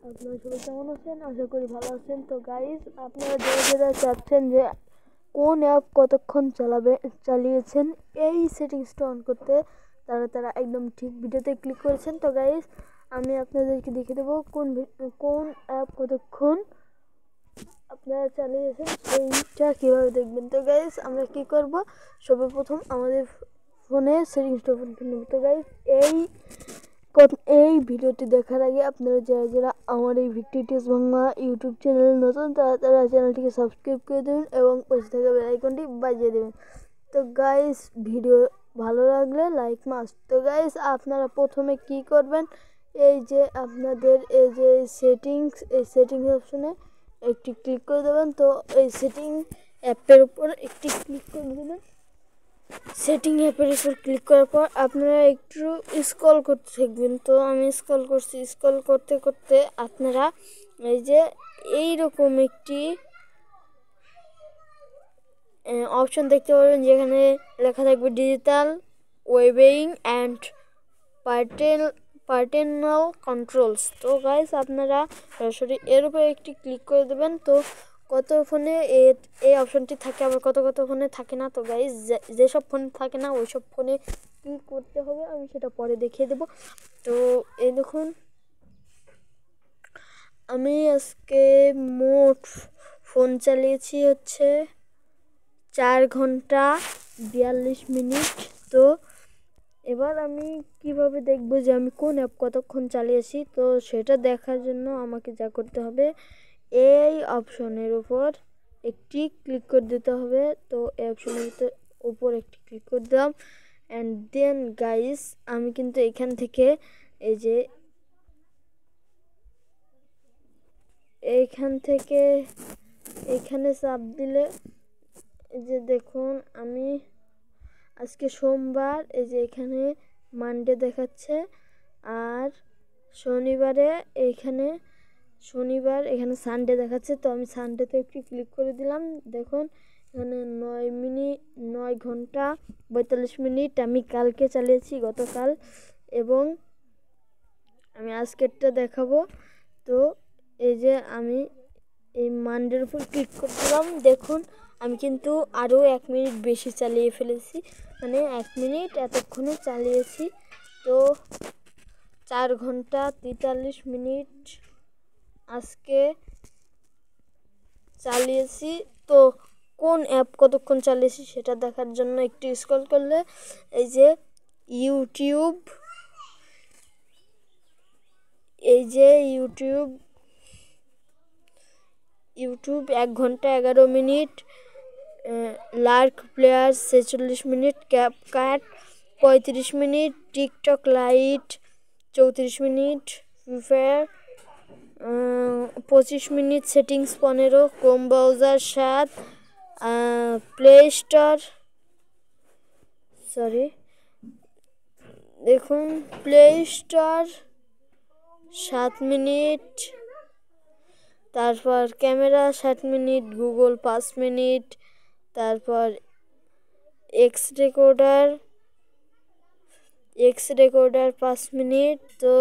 আপনারা সবাই কেমন আছেন? আশা করি ভালো আছেন। তো গাইস, আপনারা যারা চাচ্ছেন যে কোন অ্যাপ কতক্ষণ চালিয়েছেন এই সেটিংসটা অন করতে, তারা একদম ঠিক ভিডিওতে ক্লিক করেছেন। তো গাইস, আমি আপনাদেরকে দেখে দেবো কোন অ্যাপ কতক্ষণ আপনারা চালিয়েছেন সেইটা কীভাবে দেখবেন। তো গাইস, আমরা কি করব, সর্বপ্রথম আমাদের ফোনে সেটিংসটা ওপেন করে নেব। তো গাইস, এই ভিডিওটি দেখার আগে আপনারা যারা আমার এই ভিক্টিটিস বাংলা ইউটিউব চ্যানেল নতুন, তারা চ্যানেলটিকে সাবস্ক্রাইব করে দেবেন এবং পাশে থাকা বেল আইকনটি বাজিয়ে দেবেন। তো গাইস, ভিডিও ভালো লাগলে লাইক মাস্ট। তো গাইস, আপনারা প্রথমে কি করবেন, এই যে আপনাদের এই যে সেটিংস অপশনে একটি ক্লিক করে দেবেন। তো এই সেটিং অ্যাপের উপর একটি ক্লিক করে দেবেন। সেটিং অ্যাপের উপর ক্লিক করার পর আপনারা একটু স্ক্রল করতে থাকবেন। তো আমি স্ক্রল করছি, স্ক্রল করতে করতে আপনারা এই যে এইরকম একটি অপশন দেখতে পাবেন, যেখানে লেখা থাকবে ডিজিটাল ওয়েবিং অ্যান্ড পার্টেনাল কন্ট্রোলস। তো গাইস, আপনারা সরাসরি এর উপরে একটি ক্লিক করে দেবেন। তো কত ফোনে এই অপশনটি থাকে, আবার কত ফোনে থাকে না। তো গাইস, যেসব ফোনে থাকে না ওই সব ফোনে কী করতে হবে আমি সেটা পরে দেখিয়ে দেব। তো এই দেখুন, আমি আজকে মোট ফোন চালিয়েছি হচ্ছে 4 ঘন্টা 42 মিনিট। তো এবার আমি কিভাবে দেখব যে আমি কোন অ্যাপ কতক্ষণ চালিয়েছি, তো সেটা দেখার জন্য আমাকে যা করতে হবে, এই অপশনের উপর একটি ক্লিক করে দিতে হবে। তো এই অপশনের উপর একটি ক্লিক করে দিলাম। অ্যান্ড দেন গাইস, আমি কিন্তু এখান থেকে এই যে এইখানে চাপ দিলে এই যে দেখুন, আমি আজকে সোমবার, এই যে এখানে মানডে দেখাচ্ছে, আর শনিবার এখানে সানডে দেখাচ্ছে। তো আমি সানডেতে একটু ক্লিক করে দিলাম। দেখুন এখানে 9 ঘন্টা 42 মিনিট আমি কালকে চালিয়েছি, গতকাল, এবং আমি আজকেরটা দেখাবো। তো এই যে আমি এই মানডের উপর ক্লিক করে দিলাম। দেখুন আমি কিন্তু আরও 1 মিনিট বেশি চালিয়ে ফেলেছি, মানে 1 মিনিট এতক্ষণে চালিয়েছি। তো 4 ঘন্টা 43 মিনিট আজকে চালিয়েছি। তো কোন অ্যাপ কতক্ষণ চালিয়েছি সেটা দেখার জন্য একটু স্ক্রল করলে এই যে ইউটিউব 1 ঘন্টা 11 minute, Lark player 46 minute, CapCut 35 minute, TikTok Lite 34 minute, free fire 25 minute, settings 15, Chrome browser 7, Play Store 7 minute, তারপর ক্যামেরা 7 মিনিট, গুগল 5 মিনিট, তারপর এক্স রেকর্ডার 5 মিনিট। তো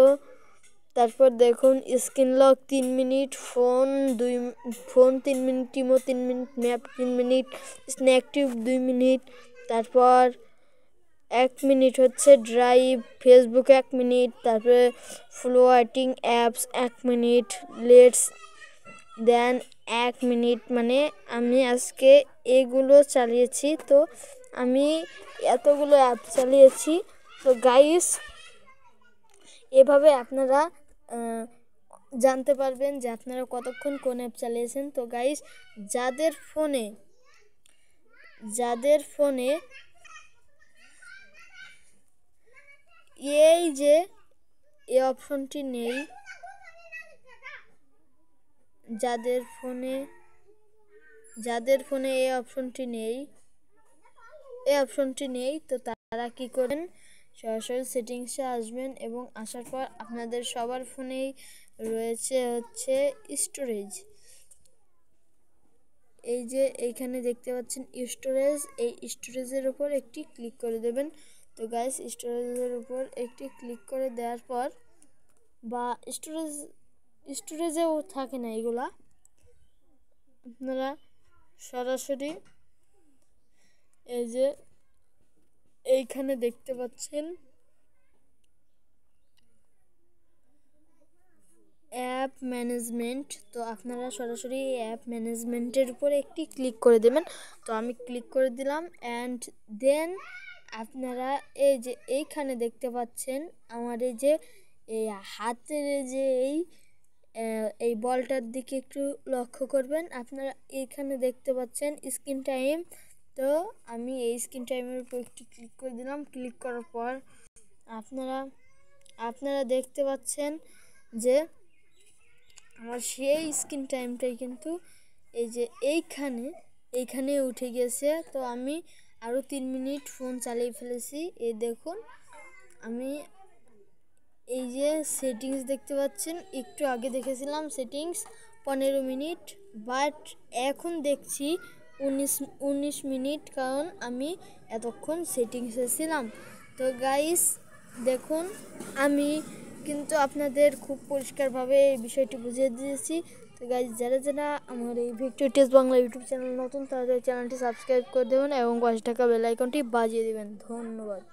তারপর দেখুন screen lock 3 minute, phone 3 minute, টিমো 3 minute, map 3 minute, স্ন্যাকটিভ 2 minute, তারপর 1 minute হচ্ছে drive, Facebook 1 minute, তারপরে ফ্লোয়াটিং apps 1 minute, let's then 1 minute. মানে আমি আজকে এগুলো চালিয়েছি। তো আমি এতগুলো অ্যাপ চালিয়েছি। তো গাইস, এভাবে আপনারা জানতে পারবেন যে আপনারা কতক্ষণ কোন অ্যাপ চালিয়েছেন। তো গাইস, যাদের ফোনে এই যে এই অপশনটি নেই, যাদের ফোনে এই অপশনটি নেই, তো তারা কি করেন, সরাসরি সেটিংসে আসবেন এবং আসার পর আপনাদের সবার ফোনেই রয়েছে হচ্ছে স্টোরেজ। এই যে এইখানে দেখতে পাচ্ছেন স্টোরেজ, এই স্টোরেজের উপর একটি ক্লিক করে দেবেন। তো গাইস, স্টোরেজের উপর একটি ক্লিক করে দেওয়ার পর, বা স্টোরেজেও থাকে না এগুলা। আপনারা সরাসরি এই যে এইখানে দেখতে পাচ্ছেন অ্যাপ ম্যানেজমেন্ট। তো আপনারা সরাসরি অ্যাপ ম্যানেজমেন্টের উপরে একটি ক্লিক করে দেবেন। তো আমি ক্লিক করে দিলাম অ্যান্ড দেন আপনারা এই যে এইখানে দেখতে পাচ্ছেন আমার এই যে এই হাতের যে এই বলটার দিকে একটু লক্ষ্য করবেন। আপনারা এইখানে দেখতে পাচ্ছেন স্ক্রিন টাইম। তো আমি এই স্ক্রিন টাইমের উপর একটু ক্লিক করে দিলাম। ক্লিক করার পর আপনারা দেখতে পাচ্ছেন যে আমার সেই স্ক্রিন টাইমটাই কিন্তু এই যে এইখানে উঠে গেছে। তো আমি আরও 3 মিনিট ফোন চালিয়ে ফেলেছি। এই দেখুন আমি এই যে সেটিংস দেখতে পাচ্ছেন, একটু আগে দেখেছিলাম সেটিংস 15 মিনিট, বাট এখন দেখছি 19 মিনিট, কারণ আমি এতক্ষণ সেটিংসে ছিলাম। তো গাইস দেখুন আমি কিন্তু আপনাদের খুব পরিষ্কারভাবে এই বিষয়টি বুঝিয়ে দিয়েছি। তো গাইস যারা যারা আমার এই Victor test Bangla YouTube channel নতুন, তাদের চ্যানেলটি সাবস্ক্রাইব করে দেবেন এবং 5 টাকা বেল আইকনটি বাজিয়ে দেবেন। ধন্যবাদ।